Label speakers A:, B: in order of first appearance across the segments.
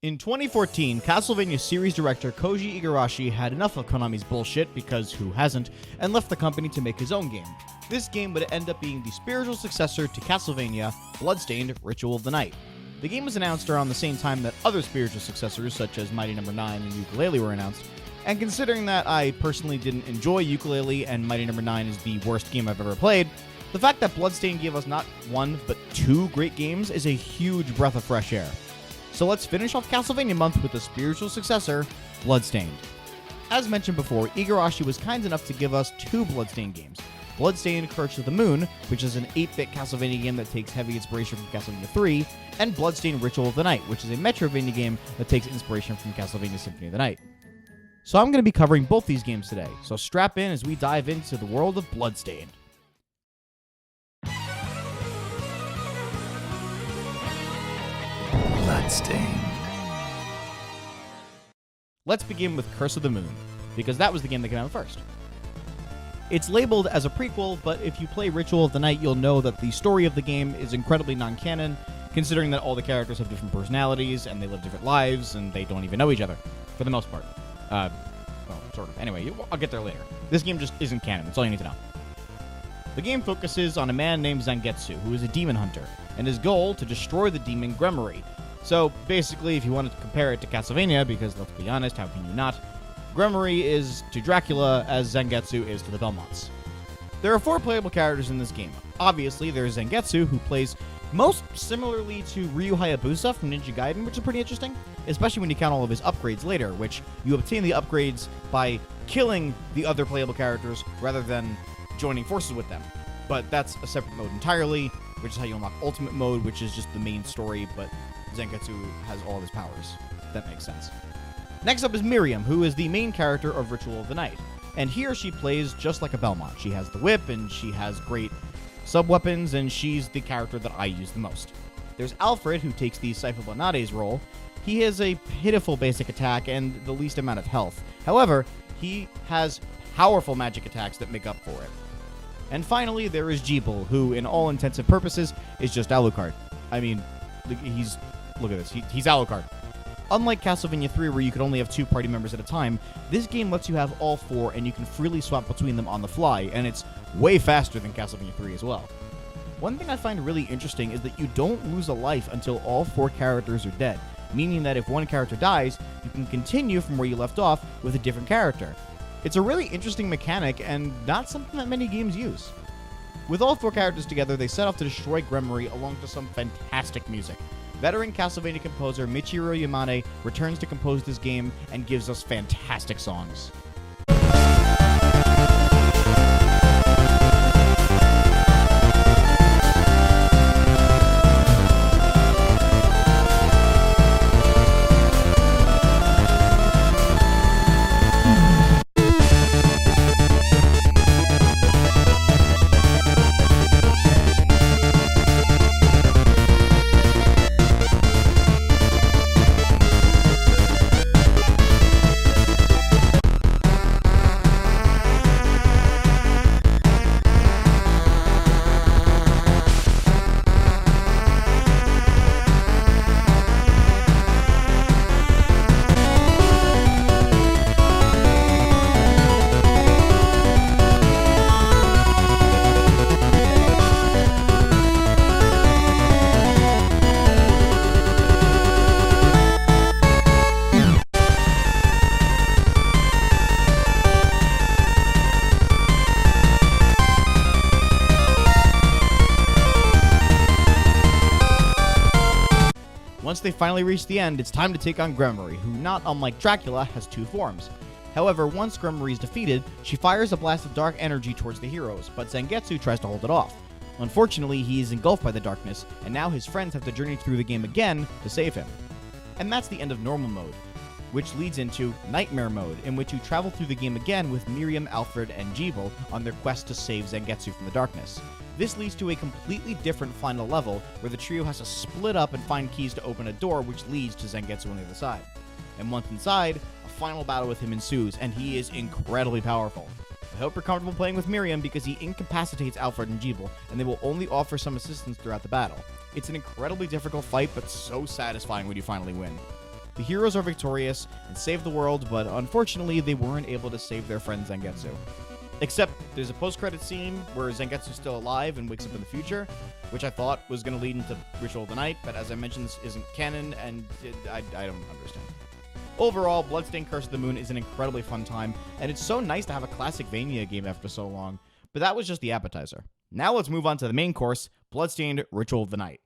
A: In 2014, Castlevania series director Koji Igarashi had enough of Konami's bullshit, because who hasn't, and left the company to make his own game. This game would end up being the spiritual successor to Castlevania, Bloodstained, Ritual of the Night. The game was announced around the same time that other spiritual successors such as Mighty No. 9 and Yooka-Laylee were announced, and considering that I personally didn't enjoy Yooka-Laylee and Mighty No. 9 is the worst game I've ever played, the fact that Bloodstained gave us not one, but two great games is a huge breath of fresh air. So let's finish off Castlevania Month with the spiritual successor, Bloodstained. As mentioned before, Igarashi was kind enough to give us two Bloodstained games. Bloodstained Curse of the Moon, which is an 8-bit Castlevania game that takes heavy inspiration from Castlevania 3, and Bloodstained Ritual of the Night, which is a Metroidvania game that takes inspiration from Castlevania Symphony of the Night. So I'm going to be covering both these games today, so strap in as we dive into the world of Bloodstained.
B: Bloodstained.
A: Let's begin with Curse of the Moon, because that was the game that came out first. It's labeled as a prequel, but if you play Ritual of the Night, you'll know that the story of the game is incredibly non-canon, considering that all the characters have different personalities, and they live different lives, and they don't even know each other, for the most part. Well, sort of. Anyway, I'll get there later. This game just isn't canon, that's all you need to know. The game focuses on a man named Zangetsu, who is a demon hunter, and his goal to destroy the demon Gremory. So, basically, if you wanted to compare it to Castlevania, because let's be honest, how can you not? Gremory is to Dracula as Zangetsu is to the Belmonts. There are 4 playable characters in this game. Obviously, there's Zangetsu, who plays most similarly to Ryu Hayabusa from Ninja Gaiden, which is pretty interesting, especially when you count all of his upgrades later, which you obtain the upgrades by killing the other playable characters rather than joining forces with them. But that's a separate mode entirely, which is how you unlock Ultimate Mode, which is just the main story, but Zangetsu has all of his powers, if that makes sense. Next up is Miriam, who is the main character of Ritual of the Night, and here she plays just like a Belmont. She has the whip, and she has great sub-weapons, and she's the character that I use the most. There's Alfred, who takes the Saifa Bonade's role. He has a pitiful basic attack and the least amount of health. However, he has powerful magic attacks that make up for it. And finally, there is Jeeble, who, in all intents and purposes, is just Alucard. I mean, look at this. He's Alucard. Unlike Castlevania 3, where you could only have 2 party members at a time, this game lets you have all 4, and you can freely swap between them on the fly, and it's way faster than Castlevania 3 as well. One thing I find really interesting is that you don't lose a life until all 4 characters are dead, meaning that if one character dies, you can continue from where you left off with a different character. It's a really interesting mechanic, and not something that many games use. With all 4 characters together, they set off to destroy Gremory along to some fantastic music. Veteran Castlevania composer Michiru Yamane returns to compose this game and gives us fantastic songs. Once they finally reach the end, it's time to take on Gremory, who, not unlike Dracula, has 2 forms. However, once Gremory is defeated, she fires a blast of dark energy towards the heroes, but Zangetsu tries to hold it off. Unfortunately, he is engulfed by the darkness, and now his friends have to journey through the game again to save him. And that's the end of Normal Mode, which leads into Nightmare Mode, in which you travel through the game again with Miriam, Alfred, and Jeeble on their quest to save Zangetsu from the darkness. This leads to a completely different final level, where the trio has to split up and find keys to open a door which leads to Zangetsu on the other side. And once inside, a final battle with him ensues, and he is incredibly powerful. I hope you're comfortable playing with Miriam because he incapacitates Alfred and Jeeble, and they will only offer some assistance throughout the battle. It's an incredibly difficult fight, but so satisfying when you finally win. The heroes are victorious and save the world, but unfortunately they weren't able to save their friend Zangetsu. Except there's a post-credit scene where Zangetsu's still alive and wakes up in the future, which I thought was going to lead into Ritual of the Night, but as I mentioned, this isn't canon, and I don't understand. Overall, Bloodstained Curse of the Moon is an incredibly fun time, and it's so nice to have a classic Vania game after so long, but that was just the appetizer. Now let's move on to the main course, Bloodstained Ritual of the Night.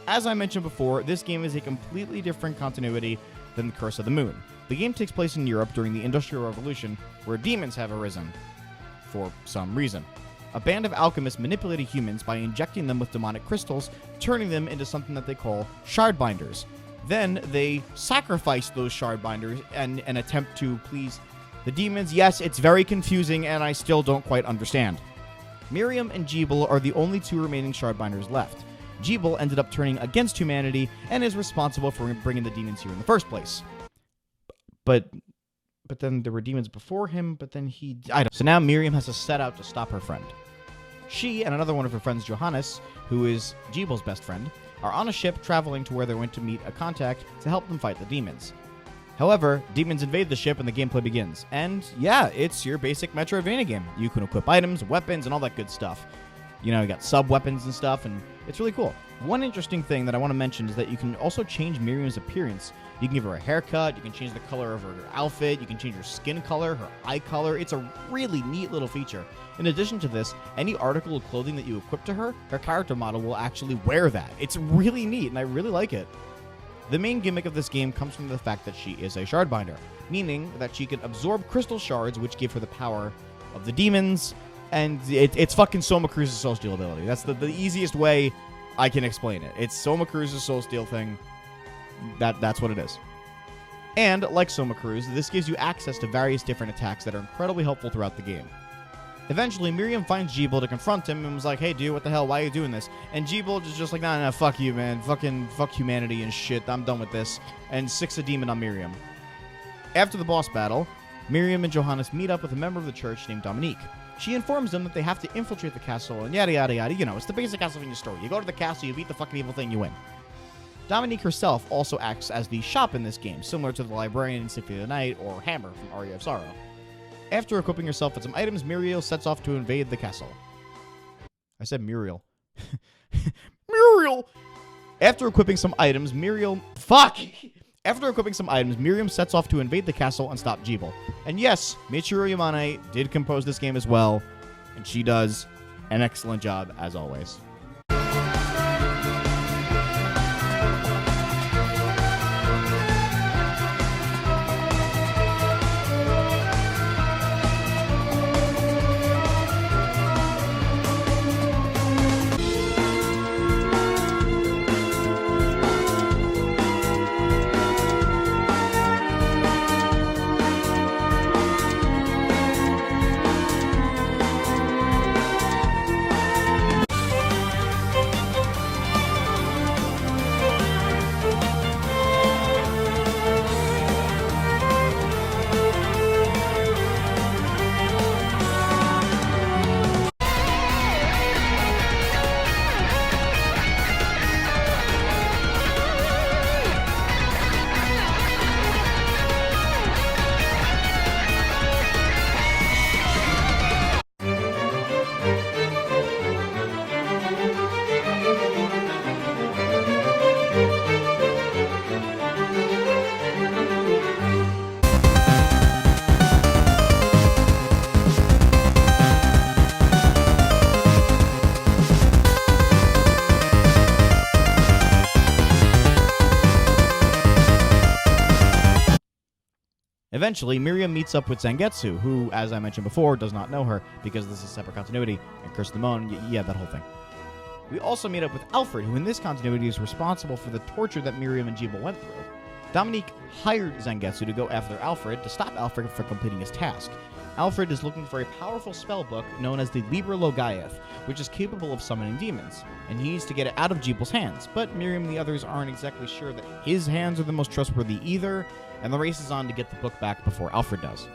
A: As I mentioned before, this game is a completely different continuity than the Curse of the Moon. The game takes place in Europe during the Industrial Revolution, where demons have arisen. For some reason. A band of alchemists manipulated humans by injecting them with demonic crystals, turning them into something that they call shardbinders. Then they sacrifice those shardbinders in an attempt to please the demons. Yes, it's very confusing, and I still don't quite understand. Miriam and Jeeble are the only two remaining shardbinders left. Jeeble ended up turning against humanity and is responsible for bringing the demons here in the first place. But then there were demons before him, but then So now Miriam has to set out to stop her friend. She and another one of her friends, Johannes, who is Jeeble's best friend, are on a ship traveling to where they're going to meet a contact to help them fight the demons. However, demons invade the ship and the gameplay begins. And yeah, it's your basic Metroidvania game. You can equip items, weapons, and all that good stuff. You know, you got sub-weapons and stuff, and it's really cool. One interesting thing that I want to mention is that you can also change Miriam's appearance. You can give her a haircut, you can change the color of her outfit, you can change her skin color, her eye color. It's a really neat little feature. In addition to this, any article of clothing that you equip to her character model will actually wear that. It's really neat, and I really like it. The main gimmick of this game comes from the fact that she is a shardbinder, meaning that she can absorb crystal shards, which give her the power of the demons, and it's fucking Soma Cruz's Soul Steel ability. That's the easiest way I can explain it. It's Soma Cruz's Soul Steel thing. That's what it is. And, like Soma Cruz, this gives you access to various different attacks that are incredibly helpful throughout the game. Eventually, Miriam finds Jeeble to confront him and was like, hey, dude, what the hell? Why are you doing this? And Jeeble is just like, nah, fuck you, man. Fuck humanity and shit. I'm done with this. And sicks a demon on Miriam. After the boss battle, Miriam and Johannes meet up with a member of the church named Dominique. She informs them that they have to infiltrate the castle and yada yada yada. You know, it's the basic Castlevania story. You go to the castle, you beat the fucking evil thing, you win. Dominique herself also acts as the shop in this game, similar to the librarian in Symphony of the Night or Hammer from Aria of Sorrow. After equipping herself with some items, Muriel sets off to invade the castle. I said Muriel. Muriel! After equipping some items, Miriam sets off to invade the castle and stop Jeeble. And yes, Michiru Yamane did compose this game as well, and she does an excellent job as always. Eventually, Miriam meets up with Zangetsu, who, as I mentioned before, does not know her because this is separate continuity, and Curse of the Moon, yeah, that whole thing. We also meet up with Alfred, who in this continuity is responsible for the torture that Miriam and Jeeble went through. Dominique hired Zangetsu to go after Alfred to stop Alfred from completing his task. Alfred is looking for a powerful spell book known as the Liber Logaeth, which is capable of summoning demons, and he needs to get it out of Jeeble's hands, but Miriam and the others aren't exactly sure that his hands are the most trustworthy either, and the race is on to get the book back before Alfred does.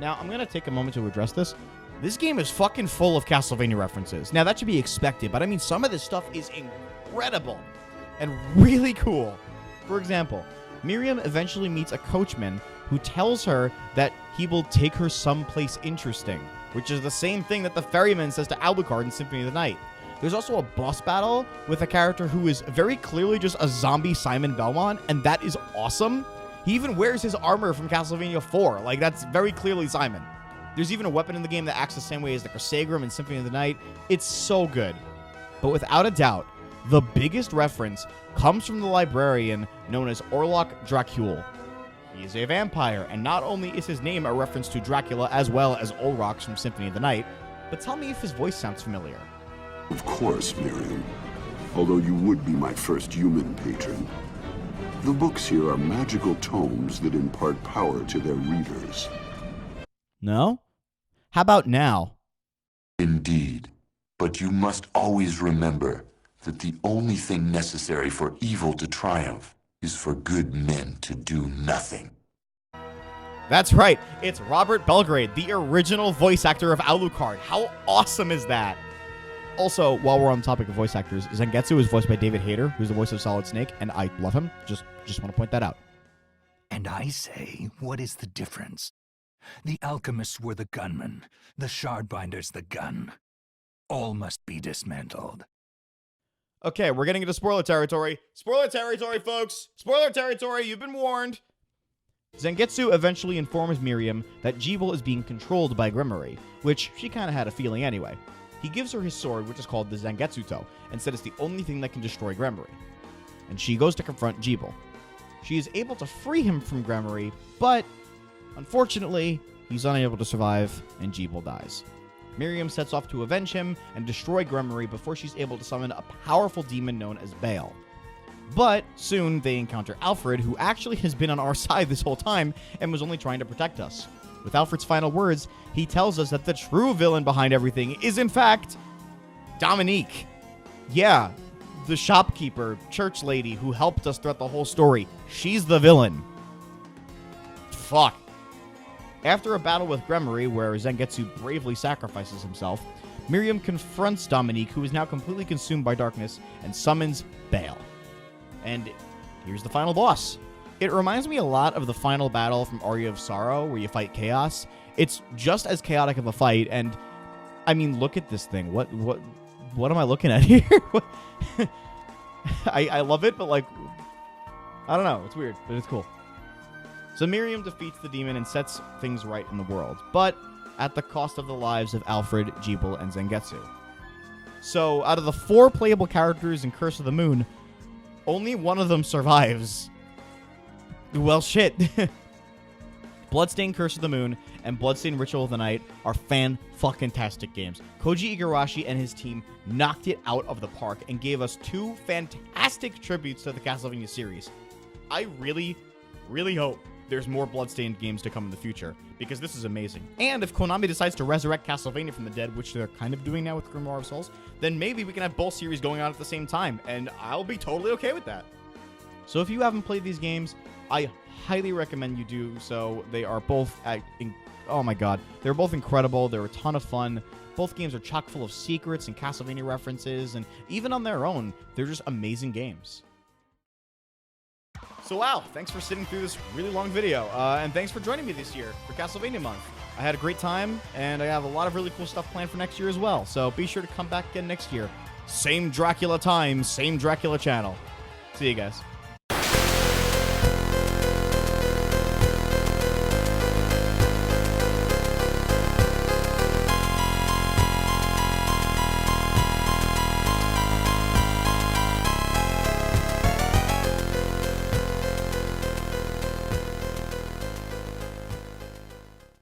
A: Now, I'm going to take a moment to address this. This game is fucking full of Castlevania references. Now, that should be expected, but I mean, some of this stuff is incredible and really cool. For example, Miriam eventually meets a coachman who tells her that he will take her someplace interesting, which is the same thing that the ferryman says to Alucard in Symphony of the Night. There's also a boss battle with a character who is very clearly just a zombie Simon Belmont, and that is awesome. He even wears his armor from Castlevania 4. Like, that's very clearly Simon. There's even a weapon in the game that acts the same way as the Chrysagram in Symphony of the Night. It's so good. But without a doubt, the biggest reference comes from the librarian known as Orlok Dracul. He is a vampire, and not only is his name a reference to Dracula as well as Olrox from Symphony of the Night, but tell me if his voice sounds familiar.
B: Of course, Miriam. Although you would be my first human patron. The books here are magical tomes that impart power to their readers.
A: No? How about now?
C: Indeed. But you must always remember that the only thing necessary for evil to triumph is for good men to do nothing.
A: That's right. It's Robert Belgrade, the original voice actor of Alucard. How awesome is that? Also, while we're on the topic of voice actors, Zangetsu is voiced by David Hayter, who's the voice of Solid Snake, and I love him. Just want to point that out.
D: And I say, what is the difference? The alchemists were the gunmen, the shardbinders the gun. All must be dismantled.
A: Okay, we're getting into spoiler territory. Spoiler territory, folks! Spoiler territory, you've been warned! Zangetsu eventually informs Miriam that Jeeble is being controlled by Grimoire, which she kind of had a feeling anyway. He gives her his sword, which is called the Zangetsuto, and said it's the only thing that can destroy Grimoire. And she goes to confront Jeeble. She is able to free him from Grimoire, but unfortunately, he's unable to survive, and Jeeble dies. Miriam sets off to avenge him and destroy Grimoire before she's able to summon a powerful demon known as Baal. But soon they encounter Alfred, who actually has been on our side this whole time and was only trying to protect us. With Alfred's final words, he tells us that the true villain behind everything is, in fact, Dominique. Yeah, the shopkeeper, church lady who helped us throughout the whole story. She's the villain. Fuck. After a battle with Grimoire, where Zangetsu bravely sacrifices himself, Miriam confronts Dominique, who is now completely consumed by darkness, and summons Baal. And here's the final boss. It reminds me a lot of the final battle from Aria of Sorrow, where you fight Chaos. It's just as chaotic of a fight, and I mean, look at this thing. What am I looking at here? I love it, but like, I don't know. It's weird, but it's cool. So Miriam defeats the demon and sets things right in the world, but at the cost of the lives of Alfred, Jeeble, and Zangetsu. So out of the 4 playable characters in Curse of the Moon, only one of them survives. Well, shit. Bloodstained Curse of the Moon and Bloodstained Ritual of the Night are fan-fucking-tastic games. Koji Igarashi and his team knocked it out of the park and gave us 2 fantastic tributes to the Castlevania series. I really, really hope there's more Bloodstained games to come in the future, because this is amazing. And if Konami decides to resurrect Castlevania from the dead, which they're kind of doing now with Grimoire of Souls, then maybe we can have both series going on at the same time, and I'll be totally okay with that. So if you haven't played these games, I highly recommend you do so. They are both, oh my god, they're both incredible. They're a ton of fun. Both games are chock full of secrets and Castlevania references, and even on their own, they're just amazing games. So wow, thanks for sitting through this really long video, and thanks for joining me this year for Castlevania Month. I had a great time, and I have a lot of really cool stuff planned for next year as well, so be sure to come back again next year. Same Dracula time, same Dracula channel. See you guys.